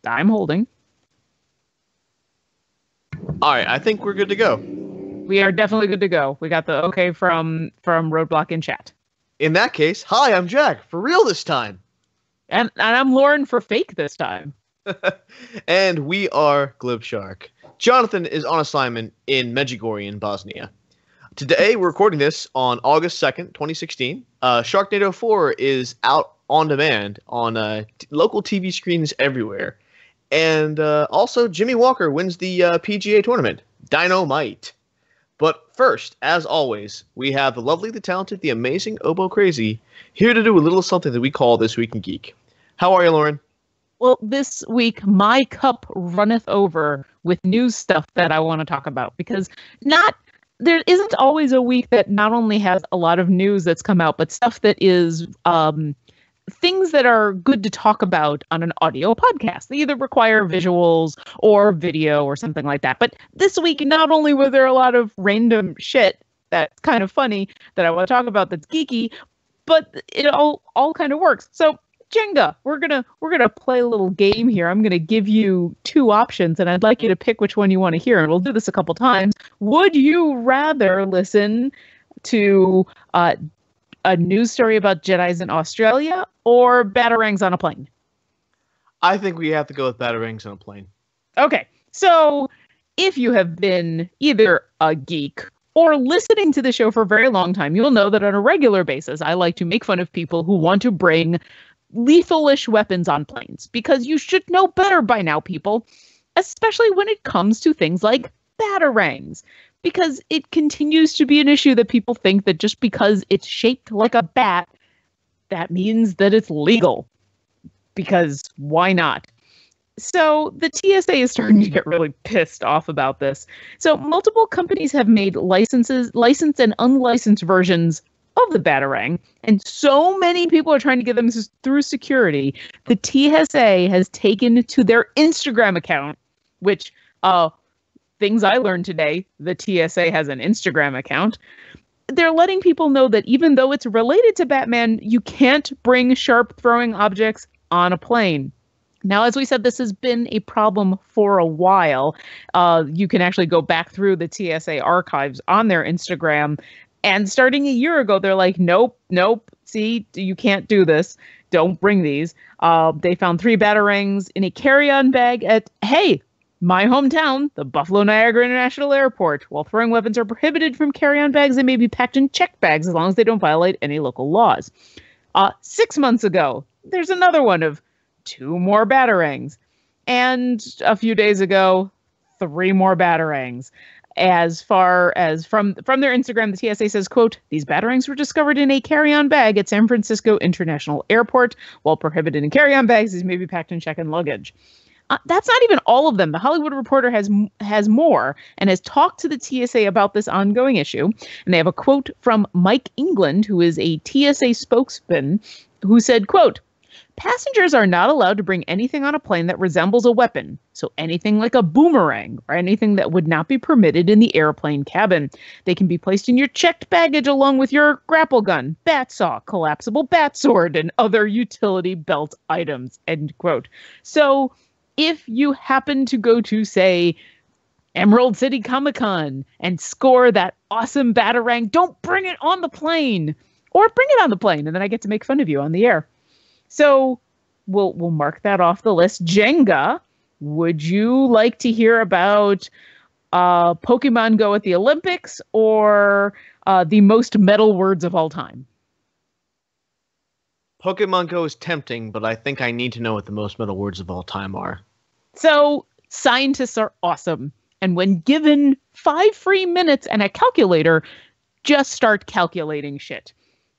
I'm holding. All right, I think we're good to go. We are definitely good to go. We got the okay from Roadblock in chat. In that case, hi, I'm Jack, for real this time. And I'm Lauren for fake this time. And we are Glib Shark. Jonathan is on assignment in Medjugorje in Bosnia. Today, we're recording this on August 2nd, 2016. Sharknado 4 is out on demand on local TV screens everywhere. And also, Jimmy Walker wins the PGA tournament. Dynamite. But first, as always, we have the lovely, the talented, the amazing Oboe Crazy here to do a little something that we call This Week in Geek. How are you, Lauren? Well, this week, my cup runneth over with news stuff that I want to talk about, because there isn't always a week that not only has a lot of news that's come out, but stuff that is things that are good to talk about on an audio podcast. They either require visuals or video or something like that. But this week, not only were there a lot of random shit that's kind of funny that I want to talk about that's geeky, but it all kind of works. So Jenga, we're gonna play a little game here. I'm gonna give you two options, and I'd like you to pick which one you want to hear. And we'll do this a couple times. Would you rather listen to a news story about Jedis in Australia or batarangs on a plane? I think we have to go with batarangs on a plane. Okay, so if you have been either a geek or listening to the show for a very long time, you'll know that on a regular basis, I like to make fun of people who want to bring lethal-ish weapons on planes, because you should know better by now, people, especially when it comes to things like batarangs, because it continues to be an issue that people think that just because it's shaped like a bat, that means that it's legal, because why not? So the TSA is starting to get really pissed off about this. So multiple companies have made licensed and unlicensed versions of the batarang, and so many people are trying to get them through security. The TSA has taken to their Instagram account, which things I learned today, the TSA has an Instagram account. They're letting people know that even though it's related to Batman, you can't bring sharp throwing objects on a plane. Now, as we said, this has been a problem for a while. You can actually go back through the TSA archives on their Instagram. And starting a year ago, they're like, nope, see, you can't do this. Don't bring these. They found 3 batarangs in a carry-on bag at, my hometown, the Buffalo Niagara International Airport. While throwing weapons are prohibited from carry-on bags, they may be packed in checked bags as long as they don't violate any local laws. 6 months ago, there's another one of 2 more batarangs. And a few days ago, 3 more batarangs. As far as from their Instagram, the TSA says, quote, "These batarangs were discovered in a carry-on bag at San Francisco International Airport. While prohibited in carry-on bags, these may be packed in check-in luggage." That's not even all of them. The Hollywood Reporter has more and has talked to the TSA about this ongoing issue. And they have a quote from Mike England, who is a TSA spokesman, who said, quote, "Passengers are not allowed to bring anything on a plane that resembles a weapon, so anything like a boomerang or anything that would not be permitted in the airplane cabin. They can be placed in your checked baggage along with your grapple gun, bat saw, collapsible bat sword, and other utility belt items," end quote. So if you happen to go to, say, Emerald City Comic-Con and score that awesome batarang, don't bring it on the plane, or bring it on the plane, and then I get to make fun of you on the air. So we'll mark that off the list. Jenga, would you like to hear about Pokemon Go at the Olympics or the most metal words of all time? Pokemon Go is tempting, but I think I need to know what the most metal words of all time are. So scientists are awesome. And when given 5 free minutes and a calculator, just start calculating shit.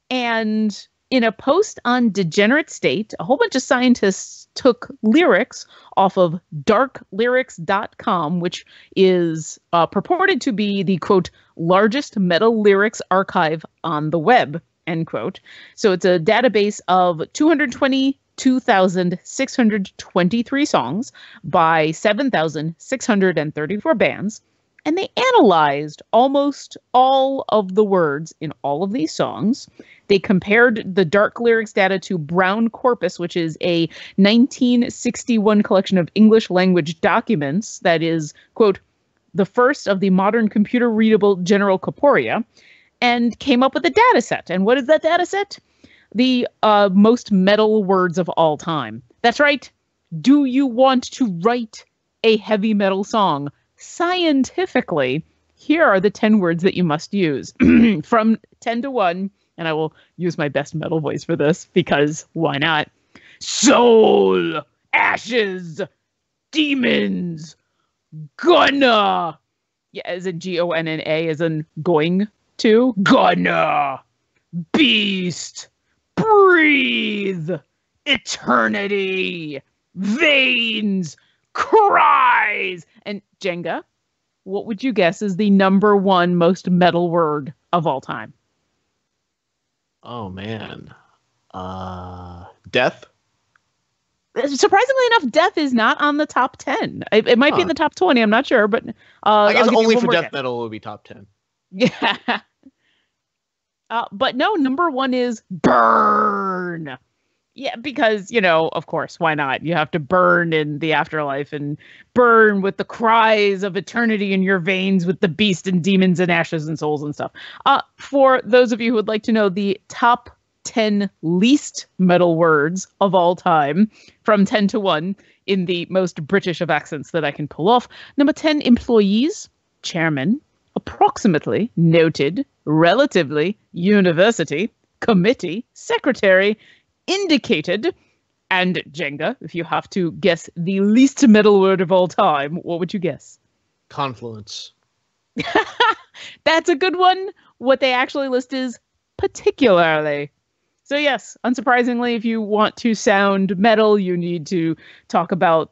And in a post on Degenerate State, a whole bunch of scientists took lyrics off of darklyrics.com, which is purported to be the, quote, largest metal lyrics archive on the web, end quote. So it's a database of 222,623 songs by 7,634 bands. and they analyzed almost all of the words in all of these songs. They compared the dark lyrics data to Brown Corpus, which is a 1961 collection of English language documents that is, quote, the first of the modern computer-readable general corporea, and came up with a data set. And what is that data set? The most metal words of all time. That's right. Do you want to write a heavy metal song? Scientifically, here are the 10 words that you must use. From 10 to 1, and I will use my best metal voice for this, because why not? Soul, ashes, demons, gonna. Yeah, as in Gonna, as in going to. Gonna. Beast. Breathe. Eternity. Veins. Cries. And Jenga, what would you guess is the number one most metal word of all time? Oh, man. Death? Surprisingly enough, death is not on the top 10. It might be in the top 20, I'm not sure, but I guess only for death metal it would be top 10. Yeah. But no, number one is burn. Yeah, because, of course, why not? You have to burn in the afterlife and burn with the cries of eternity in your veins with the beast and demons and ashes and souls and stuff. For those of you who would like to know the top 10 least metal words of all time, from 10 to 1 in the most British of accents that I can pull off. Number 10, employees, chairman, approximately, noted, relatively, university, committee, secretary, indicated, and Jenga, if you have to guess the least metal word of all time, what would you guess? Confluence. That's a good one. What they actually list is particularly. So yes, unsurprisingly, if you want to sound metal, you need to talk about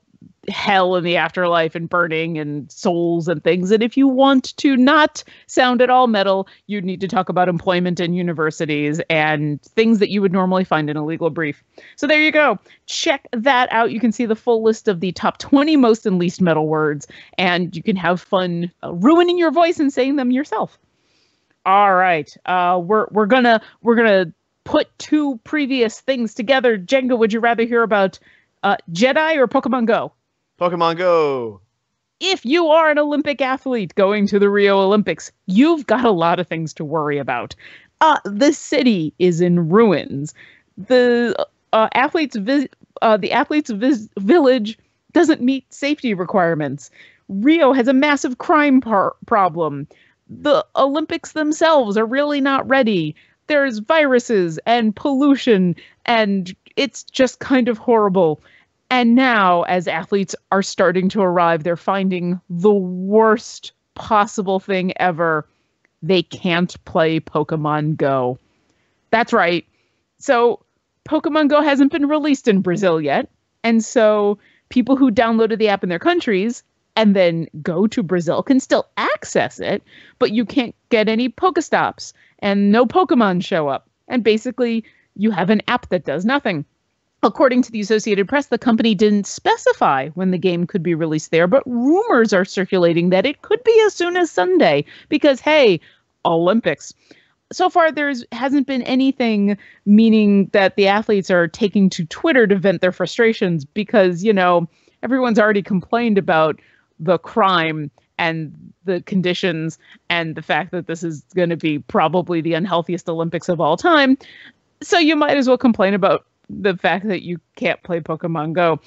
hell and the afterlife and burning and souls and things. And if you want to not sound at all metal, you need to talk about employment and universities and things that you would normally find in a legal brief. So there you go. Check that out. You can see the full list of the top 20 most and least metal words, and you can have fun ruining your voice and saying them yourself. All right. We're gonna put two previous things together. Jenga, would you rather hear about Jedi or Pokemon Go? Pokemon Go. If you are an Olympic athlete going to the Rio Olympics, you've got a lot of things to worry about. The city is in ruins. The athletes' village doesn't meet safety requirements. Rio has a massive crime problem. The Olympics themselves are really not ready. There's viruses and pollution, and it's just kind of horrible. And now, as athletes are starting to arrive, they're finding the worst possible thing ever. They can't play Pokemon Go. That's right. So Pokemon Go hasn't been released in Brazil yet. And so people who downloaded the app in their countries and then go to Brazil can still access it, but you can't get any Pokestops and no Pokemon show up. And basically, you have an app that does nothing. According to the Associated Press, the company didn't specify when the game could be released there, but rumors are circulating that it could be as soon as Sunday because, hey, Olympics. So far, hasn't been anything meaning that the athletes are taking to Twitter to vent their frustrations because, everyone's already complained about the crime and the conditions and the fact that this is going to be probably the unhealthiest Olympics of all time. So you might as well complain about the fact that you can't play Pokemon Go.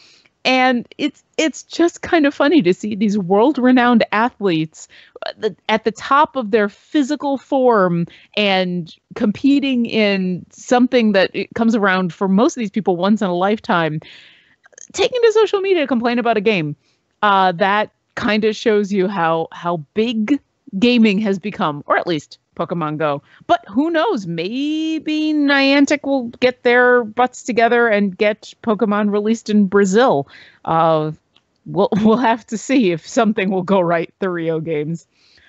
And it's just kind of funny to see these world-renowned athletes at the top of their physical form and competing in something that it comes around for most of these people once in a lifetime, taking to social media to complain about a game. That kind of shows you how big gaming has become, or at least Pokemon Go. But who knows? Maybe Niantic will get their butts together and get Pokemon released in Brazil. We'll have to see if something will go right the Rio Games.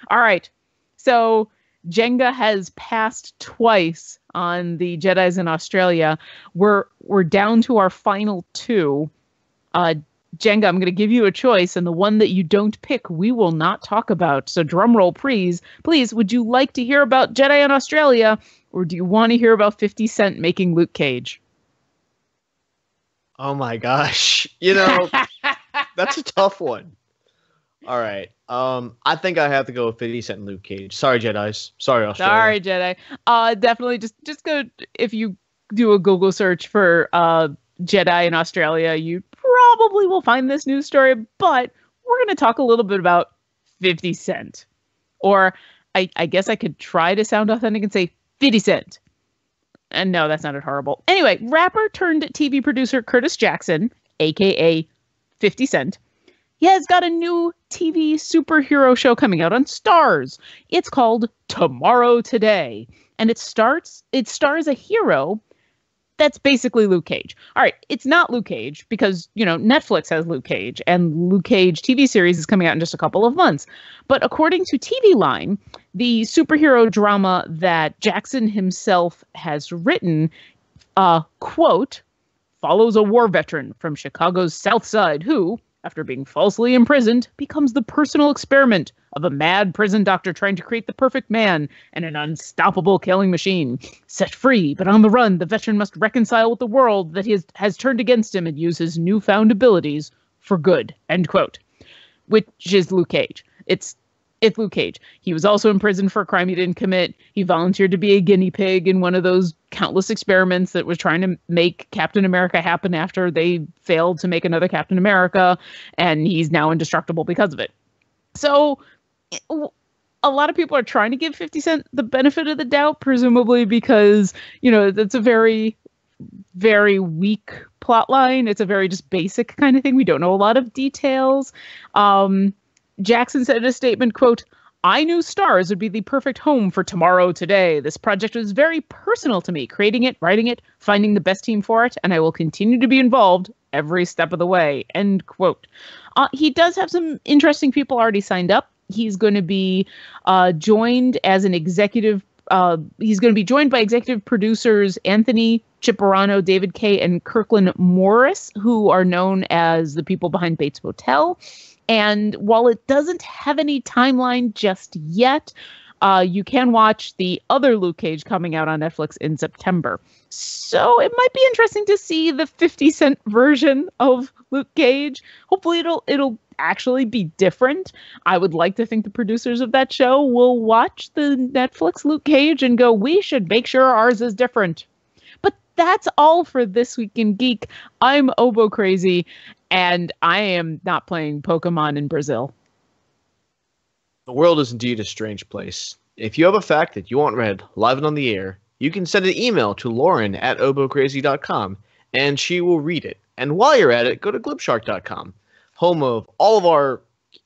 All right. So Jenga has passed twice on the Jedis in Australia. We're down to our final two. Jenga, I'm going to give you a choice, and the one that you don't pick, we will not talk about. So drum roll, please. Please, would you like to hear about Jedi in Australia, or do you want to hear about 50 Cent making Luke Cage? Oh my gosh. That's a tough one. All right. I think I have to go with 50 Cent and Luke Cage. Sorry, Jedis. Sorry, Australia. Sorry, Jedi. Definitely just go, if you do a Google search for Jedi in Australia, you probably will find this news story, but we're going to talk a little bit about 50 Cent. Or I guess I could try to sound authentic and say 50 Cent. And no, that sounded horrible. Anyway, rapper turned TV producer Curtis Jackson, aka 50 Cent, he has got a new TV superhero show coming out on Starz. It's called Tomorrow Today. And it stars a hero that's basically Luke Cage. All right, it's not Luke Cage because, Netflix has Luke Cage, and Luke Cage TV series is coming out in just a couple of months. But according to TV Line, the superhero drama that Jackson himself has written, quote, follows a war veteran from Chicago's South Side who, after being falsely imprisoned, becomes the personal experiment of a mad prison doctor trying to create the perfect man and an unstoppable killing machine. Set free, but on the run, the veteran must reconcile with the world that has turned against him and use his newfound abilities for good, end quote. Which is Luke Cage. It's Luke Cage. He was also imprisoned for a crime he didn't commit. He volunteered to be a guinea pig in one of those countless experiments that was trying to make Captain America happen after they failed to make another Captain America, and he's now indestructible because of it. So a lot of people are trying to give 50 Cent the benefit of the doubt, presumably because, it's a very, very weak plot line. It's a very just basic kind of thing. We don't know a lot of details. Jackson said in a statement, quote, I knew Starz would be the perfect home for Tomorrow Today. This project was very personal to me, creating it, writing it, finding the best team for it, and I will continue to be involved every step of the way, end quote. He does have some interesting people already signed up. He's going to be joined as an executive. He's going to be joined by executive producers Anthony Cipriano, David Kay, and Kirkland Morris, who are known as the people behind Bates Motel. And while it doesn't have any timeline just yet, you can watch the other Luke Cage coming out on Netflix in September. So it might be interesting to see the 50 Cent version of Luke Cage. Hopefully it'll actually be different. I would like to think the producers of that show will watch the Netflix Luke Cage and go, we should make sure ours is different. But that's all for This Week in Geek. I'm Oboe Crazy, and I am not playing Pokemon in Brazil. The world is indeed a strange place. If you have a fact that you want read live and on the air, you can send an email to lauren@oboecrazy.com, and she will read it. And while you're at it, go to glibshark.com, home of all of our,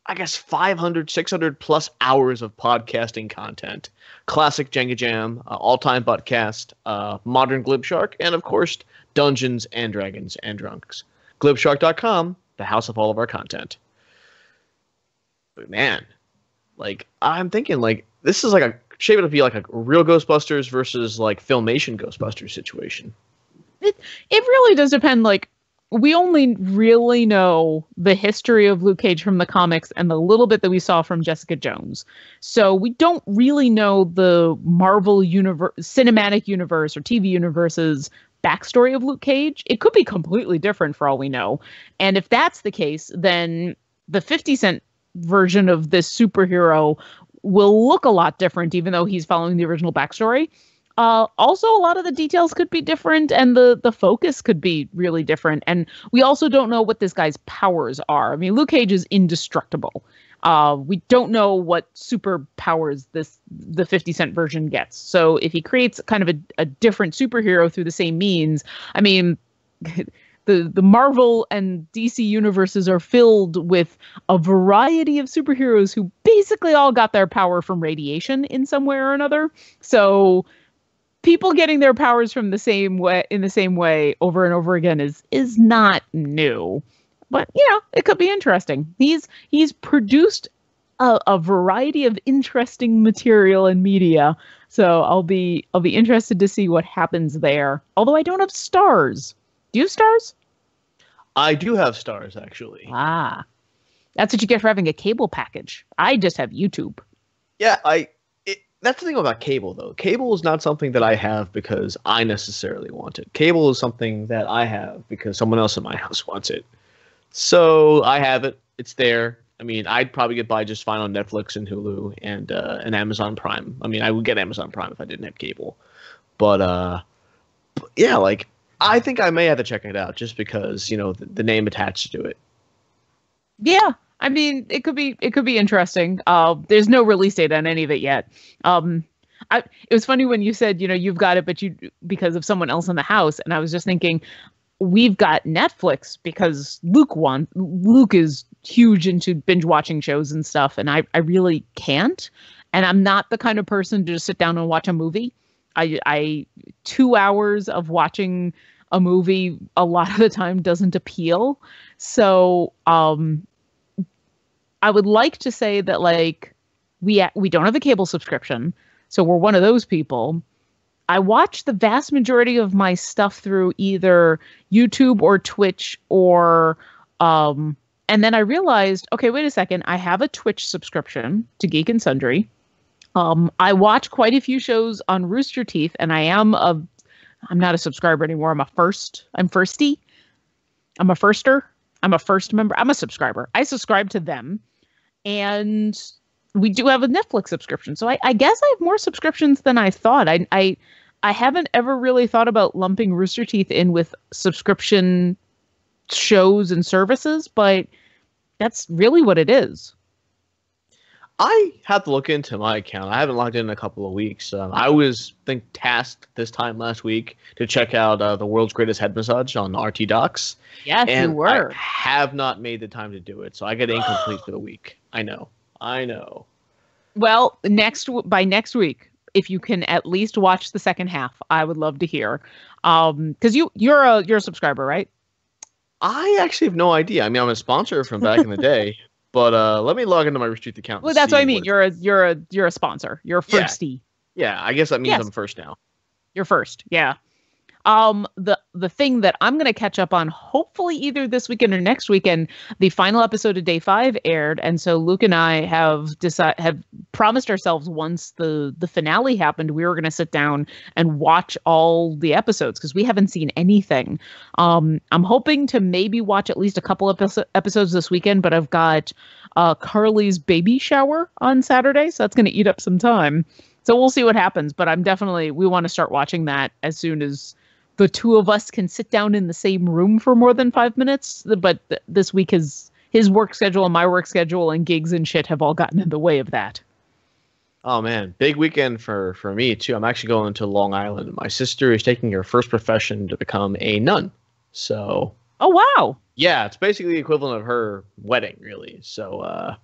500, 600 plus hours of podcasting content. Classic Jenga Jam, all-time Buttcast, modern Glibshark, and of course, Dungeons and Dragons and Drunks. Glibshark.com, the house of all of our content. But man, I'm thinking, this is shaping up to be a real Ghostbusters versus Filmation Ghostbusters situation. It really does depend. We only really know the history of Luke Cage from the comics and the little bit that we saw from Jessica Jones. So we don't really know the Marvel cinematic universe or TV universe's backstory of Luke Cage. It could be completely different for all we know. And if that's the case, then the 50 Cent version of this superhero will look a lot different, even though he's following the original backstory. Also, a lot of the details could be different, and the focus could be really different. And we also don't know what this guy's powers are. I mean, Luke Cage is indestructible. We don't know what superpowers the 50 Cent version gets. So if he creates kind of a different superhero through the same means, I mean, the Marvel and DC universes are filled with a variety of superheroes who basically all got their power from radiation in some way or another. So people getting their powers from the same way over and over again is not new. But it could be interesting. He's produced a variety of interesting material and media. So I'll be interested to see what happens there. Although I don't have Starz. Do you have Starz? I do have Stars, actually. Ah, that's what you get for having a cable package. I just have YouTube. Yeah, that's the thing about cable, though. Cable is not something that I have because I necessarily want it. Cable is something that I have because someone else in my house wants it. So I have it. It's there. I mean, I'd probably get by just fine on Netflix and Hulu and Amazon Prime. I mean, I would get Amazon Prime if I didn't have cable. But yeah, like I think I may have to check it out just because the name attached to it. Yeah, I mean, it could be interesting. There's no release date on any of it yet. It was funny when you said, you've got it, but because of someone else in the house, and I was just thinking, we've got Netflix because Luke is huge into binge watching shows and stuff, and I really can't. And I'm not the kind of person to just sit down and watch a movie. I 2 hours of watching a movie a lot of the time doesn't appeal. So I would like to say that like we don't have a cable subscription, so we're one of those people. I watch the vast majority of my stuff through either YouTube or Twitch or and then I realized, okay, wait a second, I have a Twitch subscription to Geek and Sundry. I watch quite a few shows on Rooster Teeth, and I'm not a subscriber anymore. I'm firsty. I'm a firster. I'm a first member. I'm a subscriber. I subscribe to them. And we do have a Netflix subscription. So I guess I have more subscriptions than I thought. I haven't ever really thought about lumping Rooster Teeth in with subscription shows and services, but that's really what it is. I have to look into my account. I haven't logged in a couple of weeks. I was tasked this time last week to check out the world's greatest head massage on RT Docs. Yes, and you were. I have not made the time to do it, so I get incomplete for the week. I know. Well, by next week, if you can at least watch the second half, I would love to hear. Because you're a subscriber, right? I actually have no idea. I mean, I'm a sponsor from back in the day. But let me log into my Restrict account. Well, that's what I mean. You're a sponsor. You're a firstie. Yeah, I guess that means I'm first now. You're first. Yeah. The thing that I'm going to catch up on, hopefully either this weekend or next weekend, the final episode of Day 5 aired, and so Luke and I have promised ourselves once the finale happened, we were going to sit down and watch all the episodes because we haven't seen anything. I'm hoping to maybe watch at least a couple of episodes this weekend, but I've got Carly's baby shower on Saturday, so that's going to eat up some time. So we'll see what happens, but we want to start watching that as soon as the two of us can sit down in the same room for more than 5 minutes. But this week his work schedule and my work schedule and gigs and shit have all gotten in the way of that. Oh man, big weekend for me too. I'm actually going to Long Island. My sister is taking her first profession to become a nun. So. Oh wow. Yeah, it's basically the equivalent of her wedding, really. So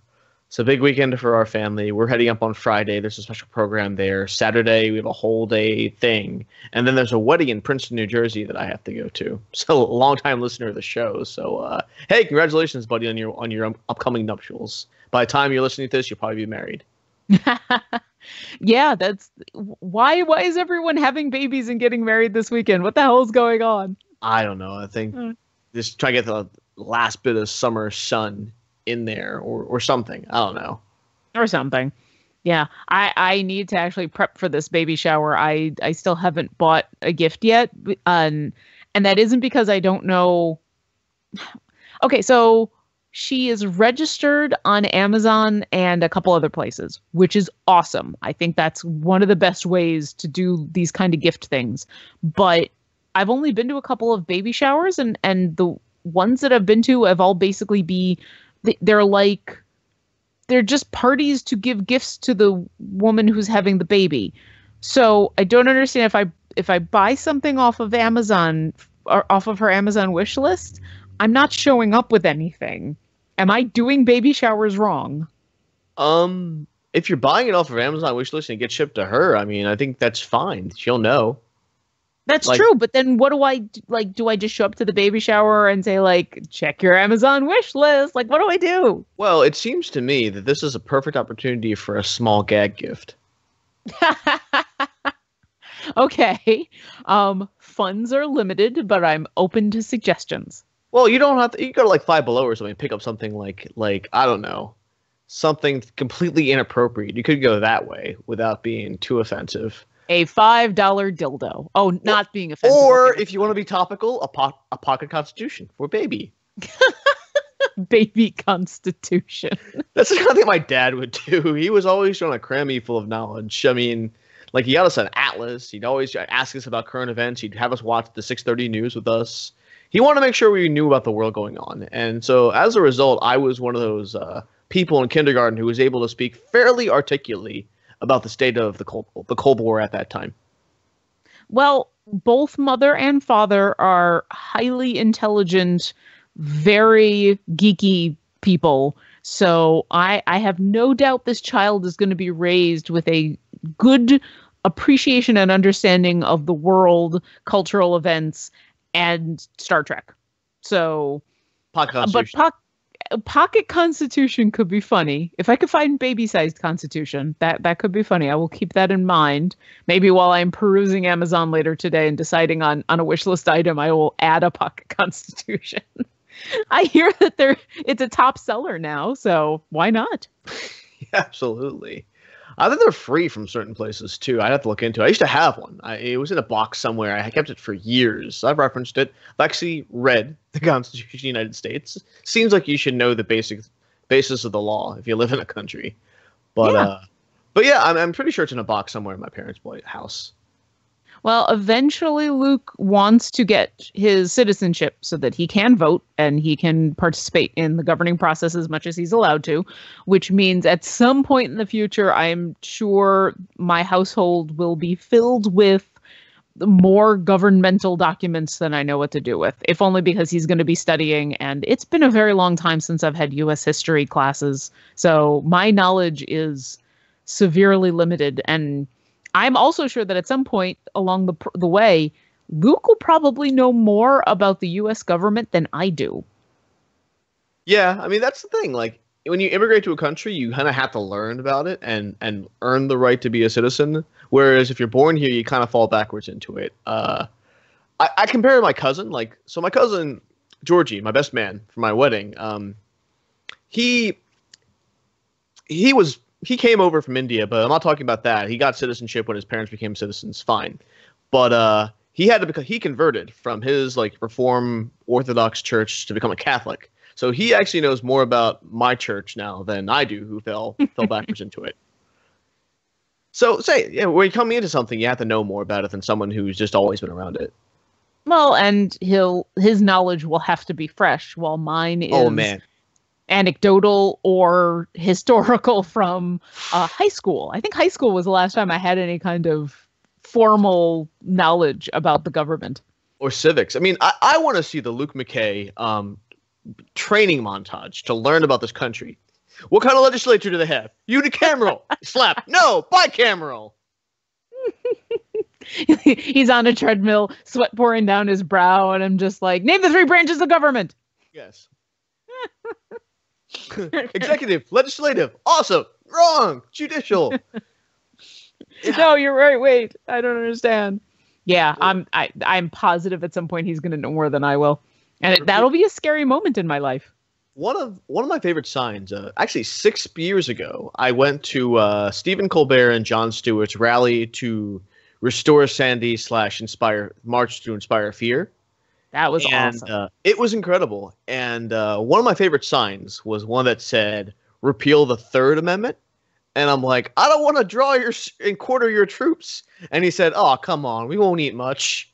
it's a big weekend for our family. We're heading up on Friday. There's a special program there. Saturday, we have a whole day thing. And then there's a wedding in Princeton, New Jersey that I have to go to. So a long-time listener of the show. So, hey, congratulations, buddy, on your upcoming nuptials. By the time you're listening to this, you'll probably be married. Yeah, that's why is everyone having babies and getting married this weekend? What the hell is going on? I don't know. I think just try to get the last bit of summer sun in there or something. I don't know. Or something. Yeah. I need to actually prep for this baby shower. I still haven't bought a gift yet. And that isn't because I don't know. Okay, so she is registered on Amazon and a couple other places, which is awesome. I think that's one of the best ways to do these kind of gift things. But I've only been to a couple of baby showers and the ones that I've been to have all basically they're just parties to give gifts to the woman who's having the baby. So I don't understand if I buy something off of Amazon or off of her Amazon wish list, I'm not showing up with anything. Am I doing baby showers wrong? If you're buying it off of Amazon wish list and it gets shipped to her, I mean, I think that's fine. She'll know. That's true, but then what do I do? I just show up to the baby shower and say check your Amazon wish list? What do I do? Well, it seems to me that this is a perfect opportunity for a small gag gift. Okay. Funds are limited, but I'm open to suggestions. Well, you don't have to. You go to like Five Below or something, pick up something like I don't know, something completely inappropriate. You could go that way without being too offensive. A $5 dildo. Oh, not being offensive. Or okay, if you want to be topical, a pocket constitution for baby. baby constitution. That's the kind of thing my dad would do. He was always trying to cram me full of knowledge. I mean, like he got us an atlas. He'd always ask us about current events. He'd have us watch the 6:30 news with us. He wanted to make sure we knew about the world going on. And so as a result, I was one of those people in kindergarten who was able to speak fairly articulately about the state of the Cold War at that time. Well, both mother and father are highly intelligent, very geeky people. So I have no doubt this child is going to be raised with a good appreciation and understanding of the world, cultural events, and Star Trek. So, Pocket Constitution could be funny. If I could find baby-sized Constitution, that could be funny. I will keep that in mind. Maybe while I'm perusing Amazon later today and deciding on a wish list item, I will add a Pocket Constitution. I hear that it's a top seller now, so why not? Yeah, absolutely. I think they're free from certain places too. I'd have to look into it. I used to have one. It was in a box somewhere. I kept it for years. I've referenced it. I've actually read the Constitution of the United States. Seems like you should know the basis of the law if you live in a country. But yeah, I'm pretty sure it's in a box somewhere in my parents' house. Well, eventually Luke wants to get his citizenship so that he can vote and he can participate in the governing process as much as he's allowed to, which means at some point in the future, I'm sure my household will be filled with more governmental documents than I know what to do with, if only because he's going to be studying. And it's been a very long time since I've had U.S. history classes. So my knowledge is severely limited. And I'm also sure that at some point along the way, Luke will probably know more about the U.S. government than I do. Yeah, I mean, that's the thing. Like, when you immigrate to a country, you kind of have to learn about it and earn the right to be a citizen. Whereas if you're born here, you kind of fall backwards into it. I compare my cousin. So my cousin, Georgie, my best man for my wedding, he came over from India, but I'm not talking about that. He got citizenship when his parents became citizens, fine. But he converted from his Reform Orthodox church to become a Catholic. So he actually knows more about my church now than I do, who fell backwards into it. So when you come into something, you have to know more about it than someone who's just always been around it. Well, and his knowledge will have to be fresh, while mine is anecdotal or historical from high school. I think high school was the last time I had any kind of formal knowledge about the government. Or civics. I mean, I want to see the Luke McKay training montage to learn about this country. What kind of legislature do they have? Unicameral. Slap. No, bicameral. He's on a treadmill, sweat pouring down his brow, and I'm just like, name the 3 branches of government. Yes. Executive, legislative, awesome, wrong, judicial. Yeah. No, you're right. Wait, I don't understand. Yeah, I'm positive at some point he's going to know more than I will, and that'll be a scary moment in my life. One of my favorite signs. Actually, 6 years ago, I went to Stephen Colbert and Jon Stewart's rally to restore Sandy / March to Inspire Fear. That was awesome. It was incredible. And one of my favorite signs was one that said, repeal the Third Amendment. And I'm like, I don't want to draw and quarter your troops. And he said, oh, come on. We won't eat much.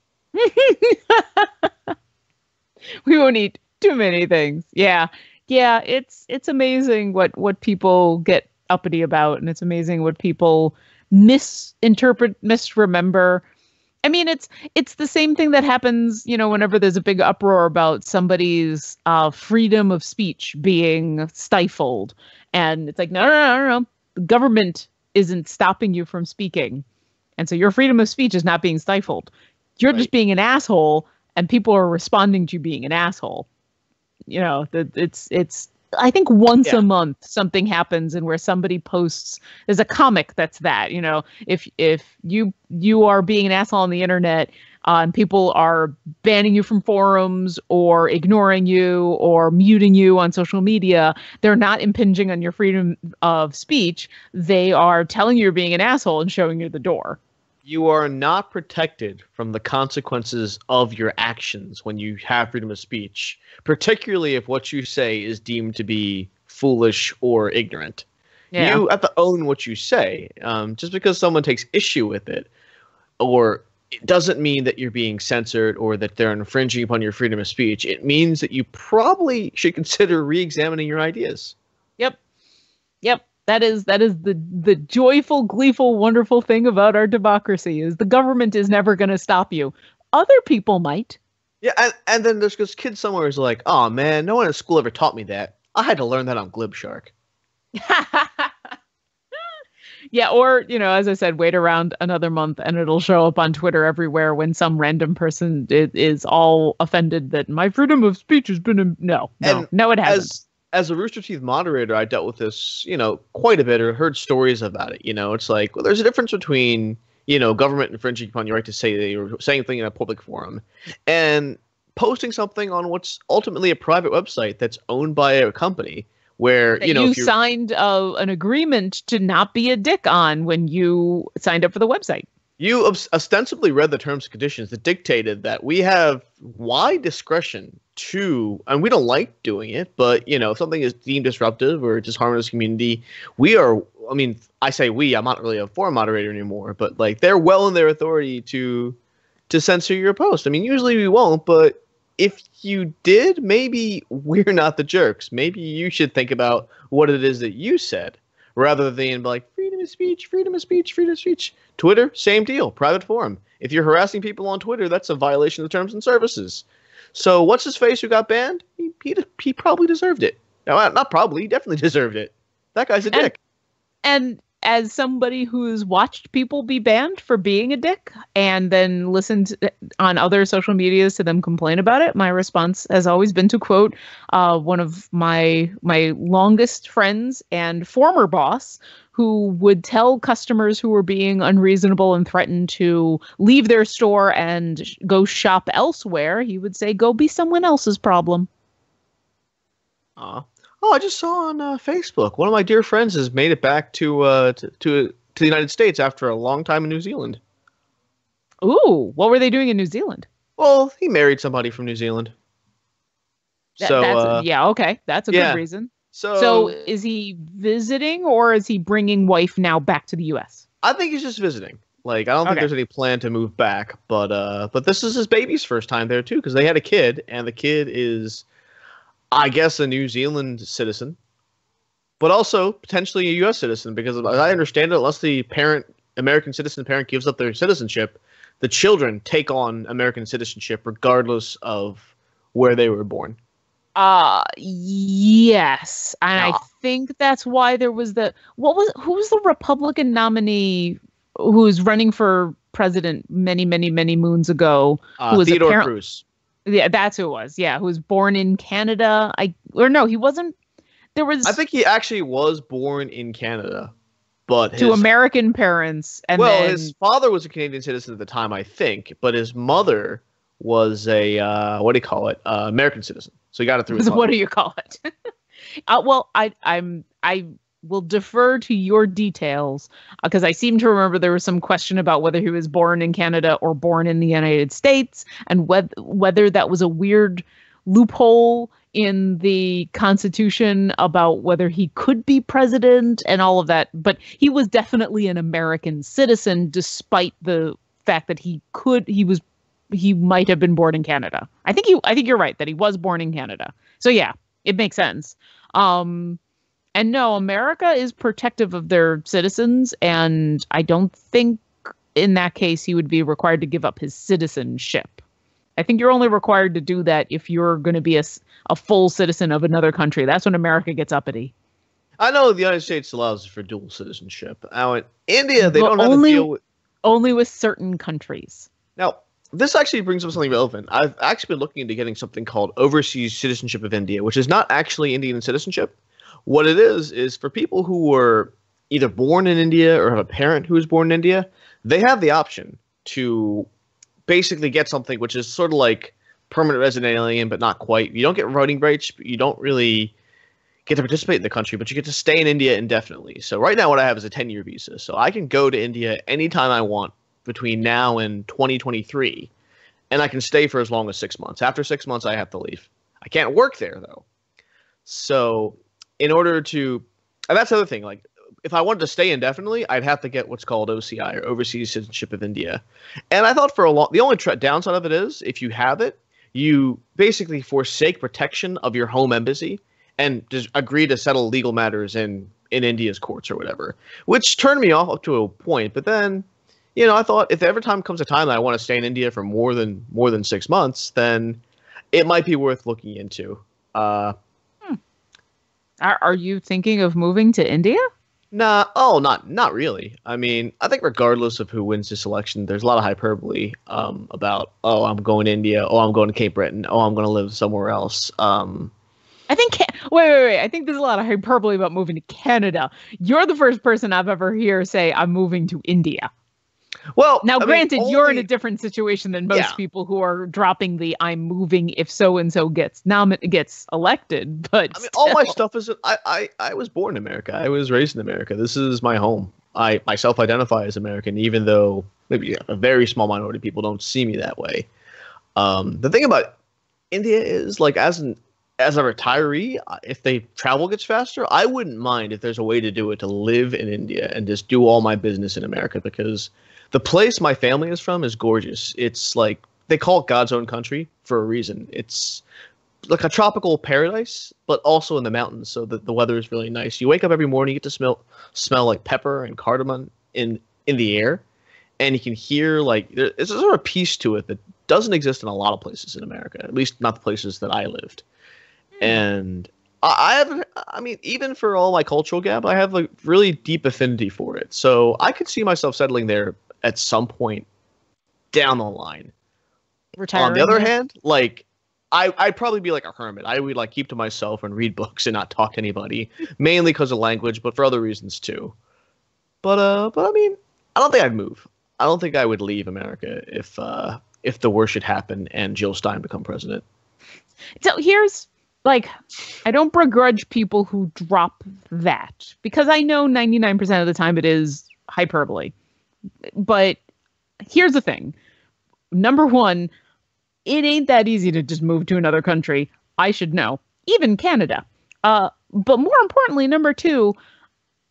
We won't eat too many things. Yeah. Yeah. It's amazing what people get uppity about. And it's amazing what people misinterpret, misremember. I mean, it's the same thing that happens, whenever there's a big uproar about somebody's freedom of speech being stifled. And it's like, no. The government isn't stopping you from speaking. And so your freedom of speech is not being stifled. You're just being an asshole, and people are responding to you being an asshole. It's I think once a month something happens and where somebody posts, there's a comic that's that, if you are being an asshole on the internet, and people are banning you from forums or ignoring you or muting you on social media, they're not impinging on your freedom of speech. They are telling you you're being an asshole and showing you the door. You are not protected from the consequences of your actions when you have freedom of speech, particularly if what you say is deemed to be foolish or ignorant. Yeah. You have to own what you say. Just because someone takes issue with it, or it doesn't mean that you're being censored or that they're infringing upon your freedom of speech. It means that you probably should consider re-examining your ideas. Yep. That is the joyful, gleeful, wonderful thing about our democracy is the government is never going to stop you. Other people might. Yeah, and then there's this kid somewhere who's like, oh man, no one at school ever taught me that. I had to learn that on Glib Shark. Yeah, or, as I said, wait around another month and it'll show up on Twitter everywhere when some random person is all offended that my freedom of speech has been... No, it hasn't. As a Rooster Teeth moderator, I dealt with this, quite a bit, or heard stories about it. It's like, well, there's a difference between, government infringing upon your right to say or saying something in a public forum and posting something on what's ultimately a private website that's owned by a company where, you if you signed an agreement to not be a dick on when you signed up for the website. You ostensibly read the terms and conditions that dictated that we have wide discretion to, and we don't like doing it, but, if something is deemed disruptive or just harming this community, I say we, I'm not really a forum moderator anymore, but like they're well in their authority to censor your post. Usually we won't, but if you did, maybe we're not the jerks. Maybe you should think about what it is that you said rather than be like, freedom of speech, freedom of speech, freedom of speech. Twitter, same deal, private forum. If you're harassing people on Twitter, that's a violation of the terms and services. So what's his face who got banned? He probably deserved it. No, not probably. He definitely deserved it. That guy's a dick. And as somebody who's watched people be banned for being a dick and then listened on other social medias to them complain about it, my response has always been to quote one of my longest friends and former boss, who would tell customers who were being unreasonable and threatened to leave their store and go shop elsewhere. He would say, go be someone else's problem. Oh, I just saw on Facebook, one of my dear friends has made it back to the United States after a long time in New Zealand. Ooh, what were they doing in New Zealand? Well, he married somebody from New Zealand. Okay. That's a good reason. So is he visiting or is he bringing wife now back to the U.S.? I think he's just visiting. Like, I don't think there's any plan to move back, but this is his baby's first time there too, because they had a kid, and the kid is, I guess, a New Zealand citizen, but also potentially a U.S. citizen, because as I understand it, unless the American citizen parent gives up their citizenship, the children take on American citizenship regardless of where they were born. Yes. And I think that's why there was who was the Republican nominee who was running for president many, many, many moons ago? Who was Theodore Cruz. Yeah, that's who it was. Yeah, who was born in Canada. He wasn't. I think he actually was born in Canada, but to American parents. And his father was a Canadian citizen at the time, I think, but his mother was a American citizen. So he got it through his mother. What do you call it? Well, I will defer to your details because I seem to remember there was some question about whether he was born in Canada or born in the United States, and whether that was a weird loophole in the Constitution about whether he could be president and all of that. But he was definitely an American citizen, despite the fact that he might have been born in Canada. I think you're right that he was born in Canada. So yeah, it makes sense. And no, America is protective of their citizens, and I don't think in that case he would be required to give up his citizenship. I think you're only required to do that if you're going to be a full citizen of another country. That's when America gets uppity. I know the United States allows for dual citizenship. Now in India, they don't have to deal with... Only with certain countries. Now, this actually brings up something relevant. I've actually been looking into getting something called Overseas Citizenship of India, which is not actually Indian citizenship. What it is for people who were either born in India or have a parent who was born in India, they have the option to basically get something which is sort of like permanent resident alien, but not quite. You don't get voting rights, but you don't really get to participate in the country, but you get to stay in India indefinitely. So right now what I have is a 10-year visa. So I can go to India anytime I want between now and 2023, and I can stay for as long as 6 months. After 6 months, I have to leave. I can't work there, though. So in order to – and that's the other thing. Like, if I wanted to stay indefinitely, I'd have to get what's called OCI, or Overseas Citizenship of India. And I thought for a long – the only downside of it is if you have it, you basically forsake protection of your home embassy and just agree to settle legal matters in India's courts or whatever, which turned me off up to a point. But then, I thought if every time comes a time that I want to stay in India for more than 6 months, then it might be worth looking into. Are you thinking of moving to India? Nah, not really. I mean, I think regardless of who wins this election, there's a lot of hyperbole about, I'm going to India, I'm going to Cape Breton, I'm going to live somewhere else. I think wait. I think there's a lot of hyperbole about moving to Canada. You're the first person I've ever heard say I'm moving to India. Well, now, granted, you're in a different situation than most people who are dropping the "I'm moving if so and so gets elected." But all my stuff is I was born in America. I was raised in America. This is my home. I myself identify as American, even though maybe a very small minority of people don't see me that way. The thing about India is, like, as a retiree, if the travel gets faster, I wouldn't mind if there's a way to do it to live in India and just do all my business in America, because the place my family is from is gorgeous. It's like, they call it God's own country for a reason. It's like a tropical paradise, but also in the mountains, so that the weather is really nice. You wake up every morning, you get to smell like pepper and cardamom in the air, and you can hear, like, there's a sort of peace to it that doesn't exist in a lot of places in America, at least not the places that I lived. And I mean, even for all my cultural gap, I have a really deep affinity for it. So I could see myself settling there at some point down the line. Retiring. On the other hand, like, I'd probably be like a hermit. I would, like, keep to myself and read books and not talk to anybody, mainly because of language, but for other reasons too. But I mean, I don't think I'd move. I don't think I would leave America if the worst should happen and Jill Stein become president. So here's, like, I don't begrudge people who drop that, because I know 99% of the time it is hyperbole. But here's the thing. Number one, it ain't that easy to just move to another country. I should know. Even Canada. But more importantly, number two,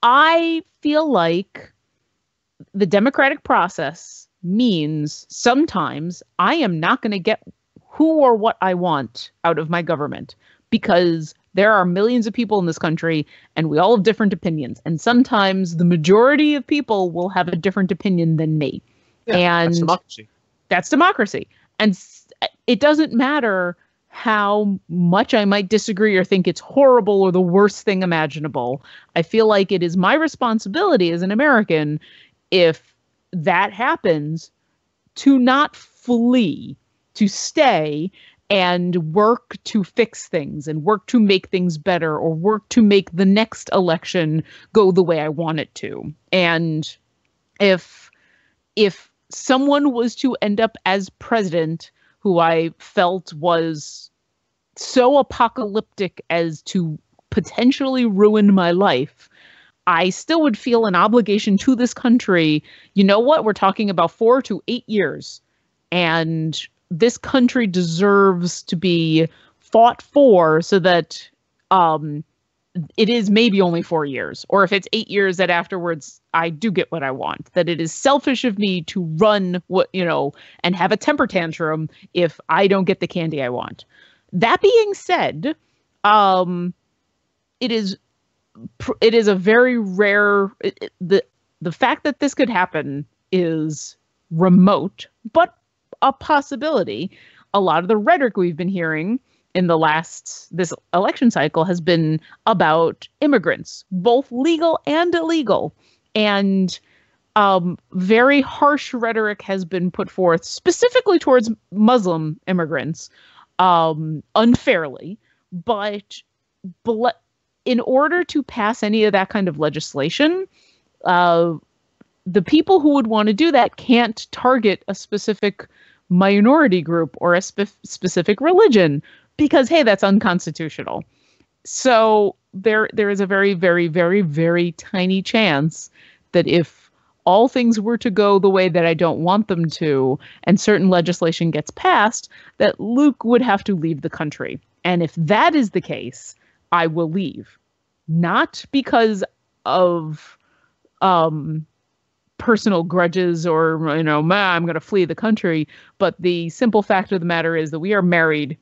I feel like the democratic process means sometimes I am not going to get who or what I want out of my government, because there are millions of people in this country and we all have different opinions. And sometimes the majority of people will have a different opinion than me. Yeah, and that's democracy. That's democracy. And it doesn't matter how much I might disagree or think it's horrible or the worst thing imaginable. I feel like it is my responsibility as an American, if that happens, to not flee, to stay and work to fix things and work to make things better, or work to make the next election go the way I want it to. And if someone was to end up as president who I felt was so apocalyptic as to potentially ruin my life, I still would feel an obligation to this country. You know what? We're talking about 4 to 8 years. And this country deserves to be fought for, so that it is maybe only 4 years. Or if it's 8 years, that afterwards I do get what I want. That it is selfish of me to run and have a temper tantrum if I don't get the candy I want. That being said, it is a very rare, the fact that this could happen is remote, but a possibility. A lot of the rhetoric we've been hearing in this election cycle has been about immigrants, both legal and illegal. And very harsh rhetoric has been put forth specifically towards Muslim immigrants, unfairly. But in order to pass any of that kind of legislation, the people who would want to do that can't target a specific minority group or a specific religion because, hey, that's unconstitutional. So there is a very, very, very, very tiny chance that if all things were to go the way that I don't want them to, and certain legislation gets passed, that Luke would have to leave the country. And if that is the case, I will leave. Not because of personal grudges or, I'm going to flee the country, but the simple fact of the matter is that we are married.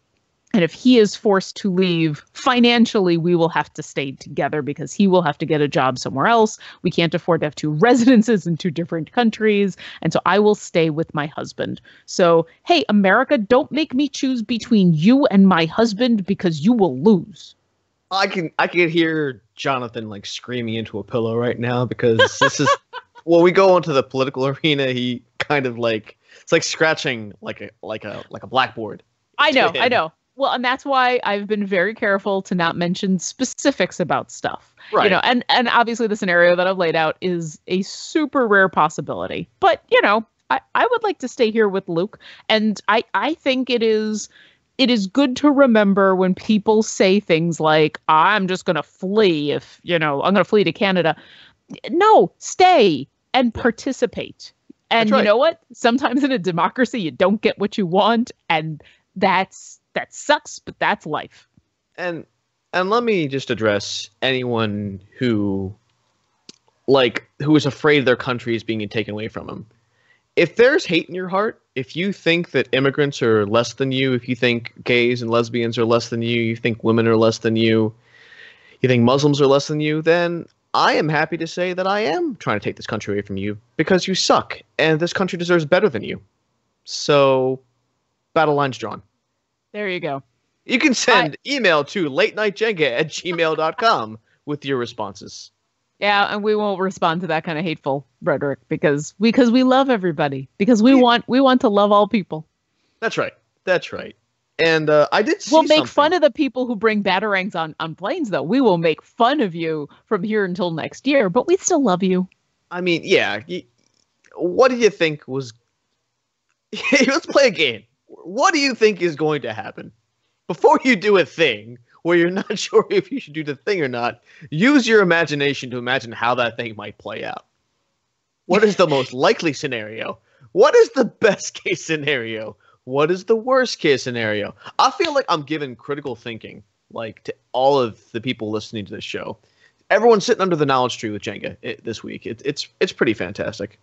And if he is forced to leave financially, we will have to stay together because he will have to get a job somewhere else. We can't afford to have two residences in two different countries. And so I will stay with my husband. So, hey, America, don't make me choose between you and my husband because you will lose. I can hear Jonathan like screaming into a pillow right now because this is when we go into the political arena, he kind of like it's like scratching like a blackboard. I know. Well, and that's why I've been very careful to not mention specifics about stuff. Right. And obviously the scenario that I've laid out is a super rare possibility. But, I would like to stay here with Luke. And I think it is good to remember when people say things like, I'm just going to flee I'm going to flee to Canada. No, stay and participate. And right. You know what? Sometimes in a democracy, you don't get what you want. And that sucks, but that's life. And let me just address anyone who is afraid their country is being taken away from them. If there's hate in your heart, if you think that immigrants are less than you, if you think gays and lesbians are less than you think women are less than you think Muslims are less than you, then I am happy to say that I am trying to take this country away from you because you suck and this country deserves better than you. So, battle lines drawn. There you go. You can send email to latenightjenga@gmail.com with your responses. Yeah, and we won't respond to that kind of hateful rhetoric because we love everybody. Because we want to love all people. That's right. And I did see We'll make something. fun of the people who bring batarangs on planes, though. We will make fun of you from here until next year, but we still love you. I mean, yeah. What do you think was... Let's play a game. What do you think is going to happen? Before you do a thing where you're not sure if you should do the thing or not, use your imagination to imagine how that thing might play out. What is the most likely scenario? What is the best case scenario? What is the worst case scenario? I feel like I'm giving critical thinking, like, to all of the people listening to this show. Everyone's sitting under the knowledge tree with Jenga this week. It's pretty fantastic.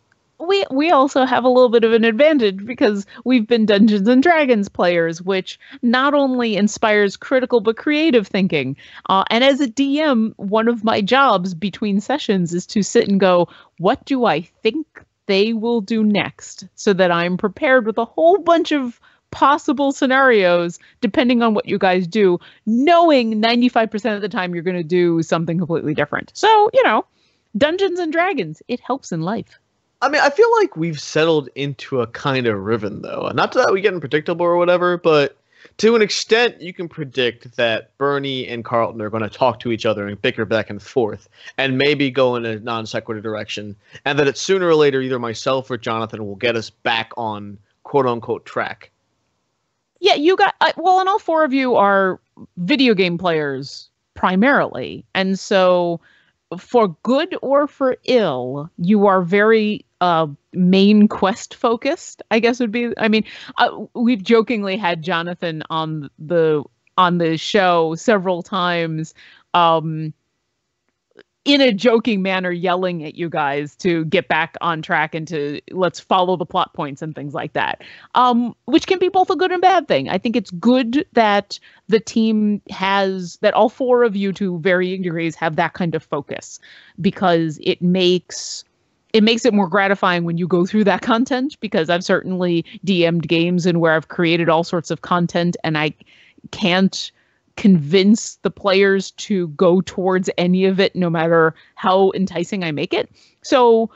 We also have a little bit of an advantage because we've been Dungeons and Dragons players, which not only inspires critical but creative thinking. And as a DM, one of my jobs between sessions is to sit and go, what do I think they will do next? So that I'm prepared with a whole bunch of possible scenarios, depending on what you guys do, knowing 95% of the time you're going to do something completely different. So, Dungeons and Dragons, it helps in life. I mean, I feel like we've settled into a kind of rhythm, though. Not that we get unpredictable or whatever, but to an extent, you can predict that Bernie and Carlton are going to talk to each other and bicker back and forth, and maybe go in a non sequitur direction, and that it's sooner or later either myself or Jonathan will get us back on quote-unquote track. Yeah, you got... and all four of you are video game players, primarily, and so... for good or for ill, you are very main quest focused, I guess would be. I mean, we've jokingly had Jonathan on the show several times, in a joking manner, yelling at you guys to get back on track and to let's follow the plot points and things like that, which can be both a good and bad thing. I think it's good that the team that all four of you to varying degrees have that kind of focus, because it makes it more gratifying when you go through that content, because I've certainly DM'd games and where I've created all sorts of content and I can't convince the players to go towards any of it, no matter how enticing I make it. So,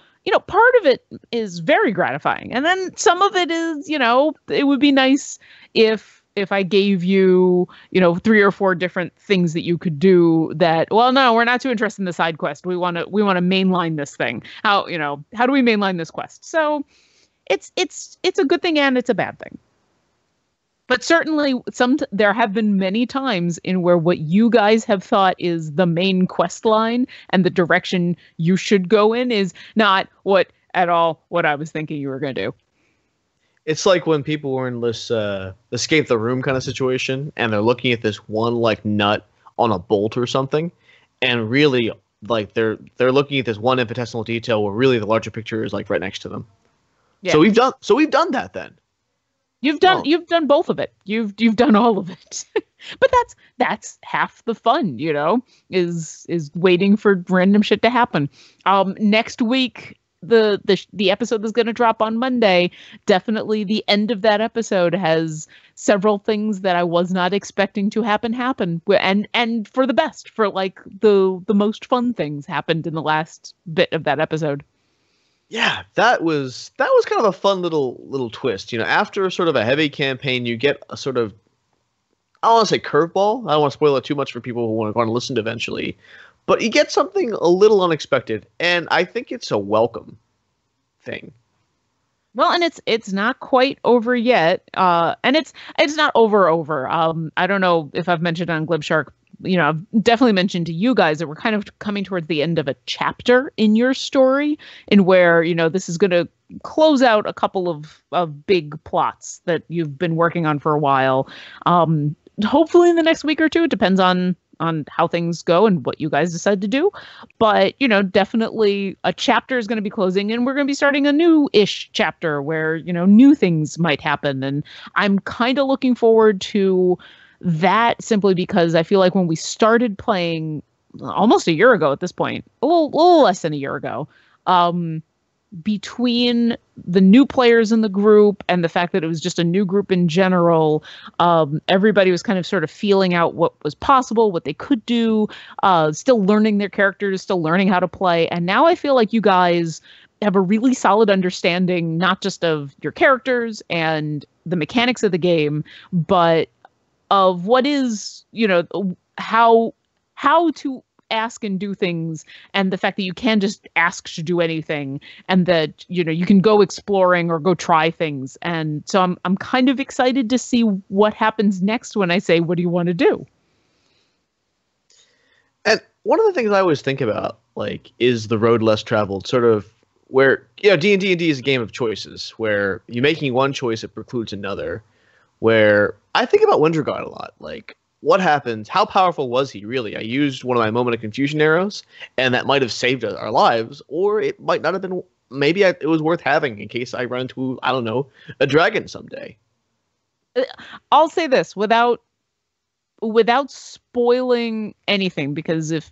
part of it is very gratifying. And then some of it is, it would be nice if I gave you, 3 or 4 different things that you could do that, well, no, we're not too interested in the side quest. We want to mainline this thing. How do we mainline this quest? So it's a good thing and it's a bad thing. But certainly there have been many times in where what you guys have thought is the main quest line and the direction you should go in is not what I was thinking you were going to do. It's like when people were in this escape the room kind of situation, and they're looking at this one like nut on a bolt or something, and really like they're looking at this one infinitesimal detail where really the larger picture is like right next to them. Yeah. So we've done that then. You've done both of it. You've done all of it. But that's half the fun, is waiting for random shit to happen. Next week, the episode that's going to drop on Monday, definitely the end of that episode has several things that I was not expecting to happen and for the best, for like the most fun things happened in the last bit of that episode. Yeah, that was kind of a fun little twist. After sort of a heavy campaign, you get a sort of, I don't want to say curveball. I don't want to spoil it too much for people who want to listen to eventually. But you get something a little unexpected, and I think it's a welcome thing. Well, and it's not quite over yet, and it's not over. I don't know if I've mentioned on Glib Shark. I've definitely mentioned to you guys that we're kind of coming towards the end of a chapter in your story, in where this is going to close out a couple of big plots that you've been working on for a while. Hopefully in the next week or two. It depends on how things go and what you guys decide to do. But, definitely a chapter is going to be closing, and we're going to be starting a new-ish chapter where, new things might happen. And I'm kind of looking forward to that, simply because I feel like when we started playing almost a year ago at this point, a little less than a year ago, between the new players in the group and the fact that it was just a new group in general, everybody was kind of sort of feeling out what was possible, what they could do, still learning their characters, still learning how to play. And now I feel like you guys have a really solid understanding, not just of your characters and the mechanics of the game, but of what is, how to ask and do things, and the fact that you can just ask to do anything, and that you can go exploring or go try things. And so I'm kind of excited to see what happens next when I say, what do you want to do? And one of the things I always think about, like, is the road less traveled, sort of where D&D is a game of choices, where you're making one choice that precludes another. Where I think about Wintergod a lot, like, what happens? How powerful was he, really? I used one of my moment of confusion arrows, and that might have saved our lives, or it might not have been. Maybe it was worth having in case I run into, I don't know, a dragon someday. I'll say this without spoiling anything, because if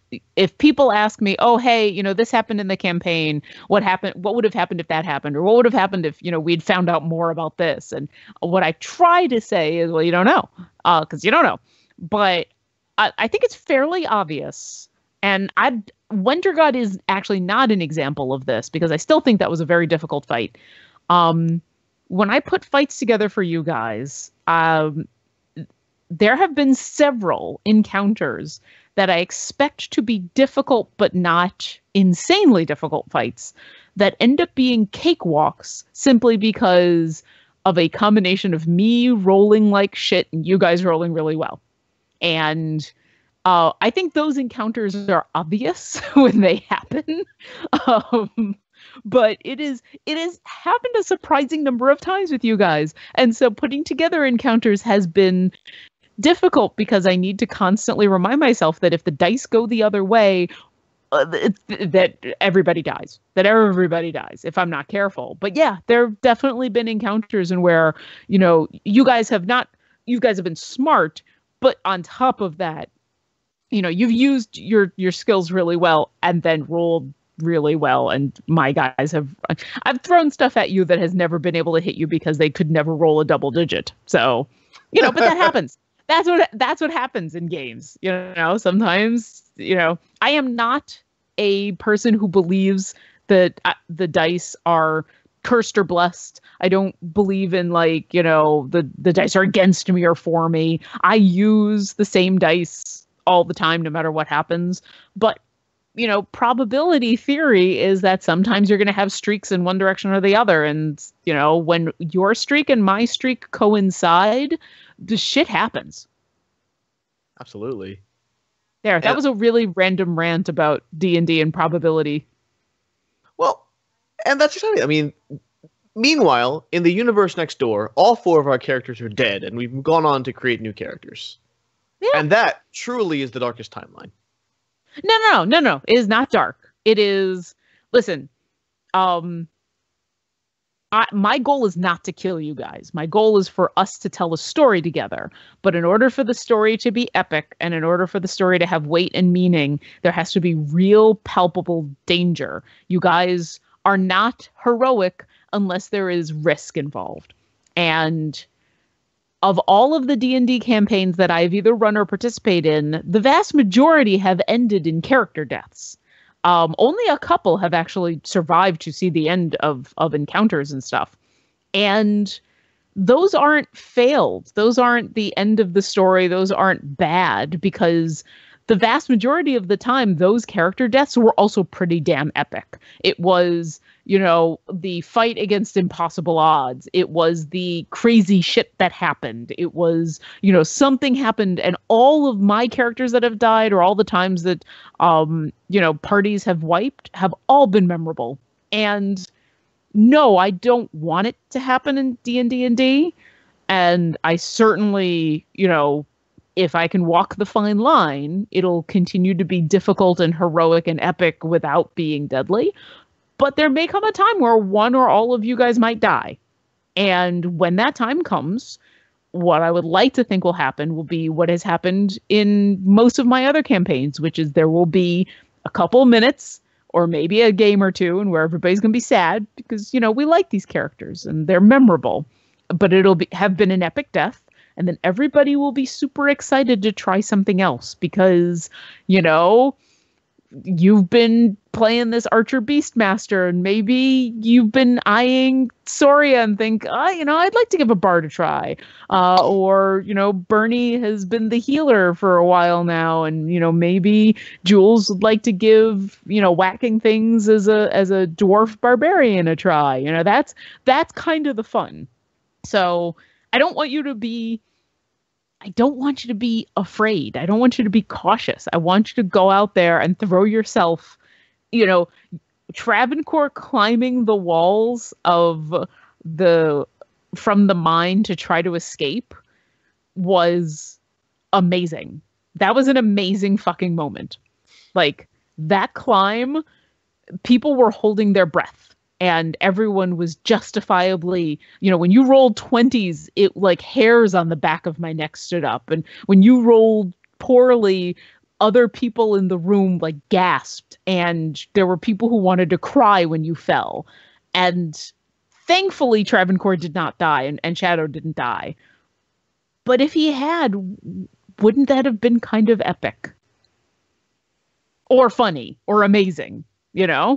people ask me, oh, hey, this happened in the campaign, what would have happened if that happened, or what would have happened if we'd found out more about this, and what I try to say is, well, you don't know, because you don't know. But I think it's fairly obvious, and Wintergod is actually not an example of this, because I still think that was a very difficult fight. When I put fights together for you guys, there have been several encounters that I expect to be difficult, but not insanely difficult fights, that end up being cakewalks, simply because of a combination of me rolling like shit and you guys rolling really well. And I think those encounters are obvious when they happen. But it has happened a surprising number of times with you guys. And so putting together encounters has been difficult, because I need to constantly remind myself that if the dice go the other way, that everybody dies. If I'm not careful. But yeah, there have definitely been encounters in where, you guys have been smart, but on top of that, you've used your skills really well and then rolled really well, and my guys I've thrown stuff at you that has never been able to hit you because they could never roll a double digit. So, but that happens. That's what happens in games. Sometimes, I am not a person who believes that the dice are cursed or blessed. I don't believe in the dice are against me or for me. I use the same dice all the time, no matter what happens. But probability theory is that sometimes you're going to have streaks in one direction or the other. And, when your streak and my streak coincide, the shit happens. Absolutely. That was a really random rant about D&D and probability. Well, and that's exciting. I mean, meanwhile, in the universe next door, all 4 of our characters are dead, and we've gone on to create new characters. Yeah. And that truly is the darkest timeline. No. It is not dark. It is, listen, my goal is not to kill you guys. My goal is for us to tell a story together. But in order for the story to be epic, and in order for the story to have weight and meaning, there has to be real palpable danger. You guys are not heroic unless there is risk involved. And of all of the D&D campaigns that I've either run or participate in, the vast majority have ended in character deaths. Only a couple have actually survived to see the end of encounters and stuff. And those aren't failed. Those aren't the end of the story. Those aren't bad, because the vast majority of the time, those character deaths were also pretty damn epic. It was, the fight against impossible odds. It was the crazy shit that happened. It was, something happened, and all of my characters that have died, or all the times that, parties have wiped, have all been memorable. And no, I don't want it to happen in D&D. And I certainly, if I can walk the fine line, it'll continue to be difficult and heroic and epic without being deadly. But there may come a time where one or all of you guys might die. And when that time comes, what I would like to think will happen will be what has happened in most of my other campaigns, which is there will be a couple minutes or maybe a game or two and where everybody's going to be sad because, we like these characters and they're memorable. But it'll have been an epic death. And then everybody will be super excited to try something else because, you've been playing this Archer Beastmaster and maybe you've been eyeing Soria and think, I'd like to give a bard a try. Or, Bernie has been the healer for a while now. And, maybe Jules would like to give, whacking things as a dwarf barbarian a try. That's kind of the fun. So I don't want you to be afraid. I don't want you to be cautious. I want you to go out there and throw yourself, Travancore climbing the walls from the mine to try to escape was amazing. That was an amazing fucking moment. Like, that climb, people were holding their breath. And everyone was justifiably, when you rolled 20s, it like hairs on the back of my neck stood up. And when you rolled poorly, other people in the room like gasped. And there were people who wanted to cry when you fell. And thankfully, Travancore did not die and Shadow didn't die. But if he had, wouldn't that have been kind of epic? Or funny or amazing, Yeah,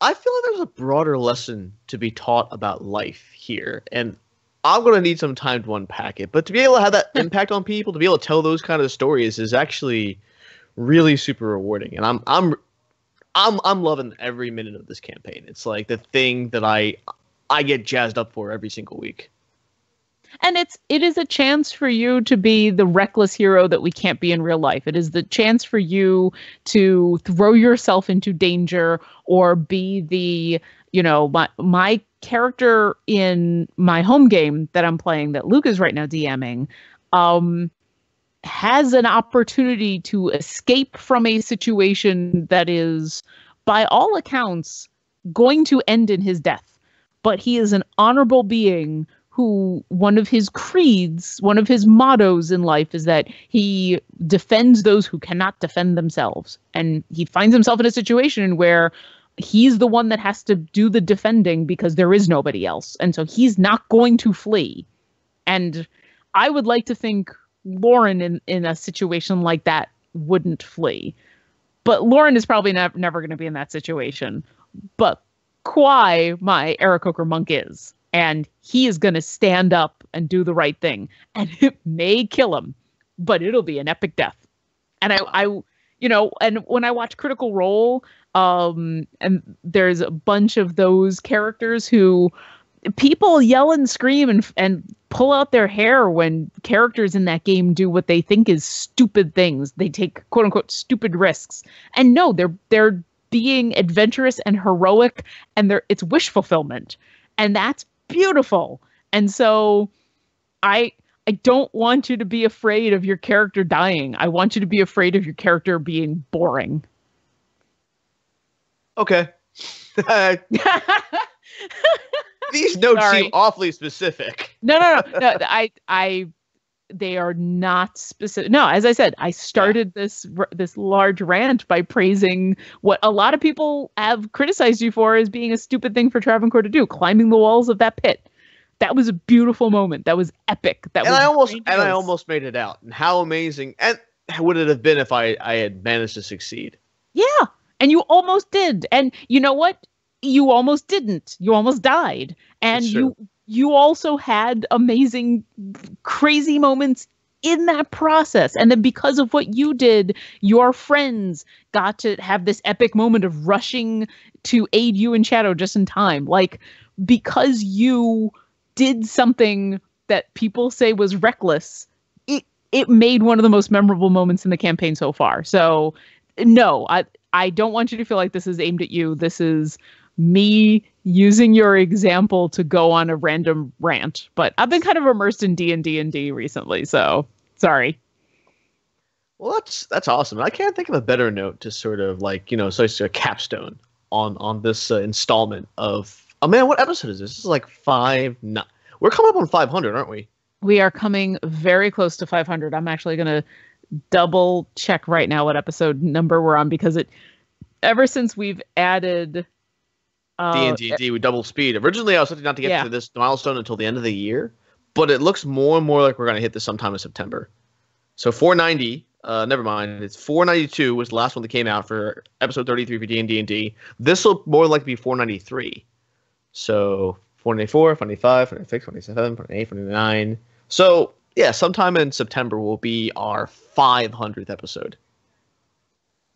I feel like there's a broader lesson to be taught about life here, and I'm going to need some time to unpack it. But to be able to have that impact on people, to be able to tell those kind of stories is actually really super rewarding. And I'm loving every minute of this campaign. It's like the thing that I get jazzed up for every single week. And it is a chance for you to be the reckless hero that we can't be in real life. It is the chance for you to throw yourself into danger or be the, my character in my home game that I'm playing that Luke is right now DMing, has an opportunity to escape from a situation that is, by all accounts, going to end in his death. But he is an honorable being who one of his creeds, one of his mottos in life is that he defends those who cannot defend themselves. And he finds himself in a situation where he's the one that has to do the defending because there is nobody else. And so he's not going to flee. And I would like to think Lauren in a situation like that wouldn't flee. But Lauren is probably never going to be in that situation. But Kwai, my Aarakocra monk, is. And he is going to stand up and do the right thing. And it may kill him, but it'll be an epic death. And You know, and when I watch Critical Role, and there's a bunch of those characters who people yell and scream and pull out their hair when characters in that game do what they think is stupid things. They take quote unquote stupid risks. And no, they're being adventurous and heroic, and it's wish fulfillment. And that's beautiful. And so I don't want you to be afraid of your character dying. I want you to be afraid of your character being boring. Okay. These notes seem awfully specific. No. They are not specific. No, as I said, I started this large rant by praising what a lot of people have criticized you for as being a stupid thing for Travancore to do, climbing the walls of that pit. That was a beautiful moment. That was epic. I almost made it out. And how amazing and would it have been if I had managed to succeed? Yeah, and you almost did. And you know what? You almost didn't. You almost died. And you also had amazing, crazy moments in that process. And then because of what you did, your friends got to have this epic moment of rushing to aid you in Shadow just in time. Like, because you did something that people say was reckless, it made one of the most memorable moments in the campaign so far. So, no, I don't want you to feel like this is aimed at you. This is me using your example to go on a random rant, but I've been kind of immersed in D&D recently, so sorry. Well, that's awesome. I can't think of a better note to sort of so it's a capstone on this installment of. Oh man, what episode is this? This is like 5. We're coming up on 500, aren't we? We are coming very close to 500. I'm actually gonna double check right now what episode number we're on, because ever since we've added. D&D with double speed. Originally, I was expecting not to get to this milestone until the end of the year, but it looks more and more like we're going to hit this sometime in September. So 490, never mind. It's 492 was the last one that came out for episode 33 for D&D. This will more likely be 493. So 494, 495, 496, 497, 498, 499. So yeah, sometime in September will be our 500th episode.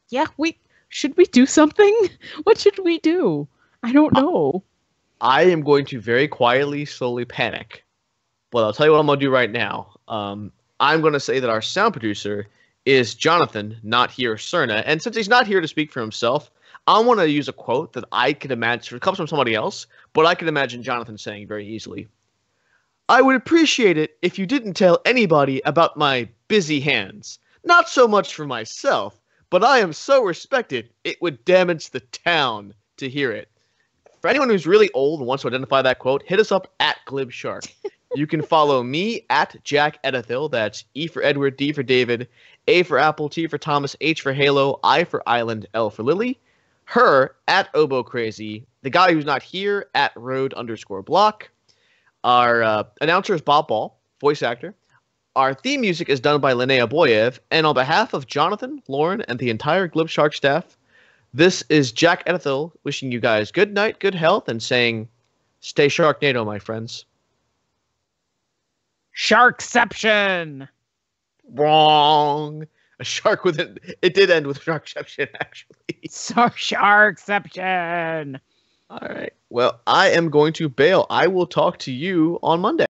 Yeah, should we do something? What should we do? I don't know. I am going to very quietly, slowly panic. But I'll tell you what I'm going to do right now. I'm going to say that our sound producer is Jonathan, not here, Cerna. And since he's not here to speak for himself, I want to use a quote that I could imagine. It comes from somebody else, but I can imagine Jonathan saying very easily. I would appreciate it if you didn't tell anybody about my busy hands. Not so much for myself, but I am so respected, it would damage the town to hear it. For anyone who's really old and wants to identify that quote, hit us up at Glib Shark. You can follow me at Jack Edithil. That's E for Edward, D for David, A for Apple, T for Thomas, H for Halo, I for Island, L for Lily. Her at Oboe Crazy. The guy who's not here at Road_Block. Our announcer is Bob Ball, voice actor. Our theme music is done by Linnea Boyev. And on behalf of Jonathan, Lauren, and the entire Glib Shark staff, this is Jack Edithil wishing you guys good night, good health, and saying, stay Sharknado, my friends. Sharkception! Wrong. A shark with it. It did end with Sharkception, actually. Sharkception! All right. Well, I am going to bail. I will talk to you on Monday.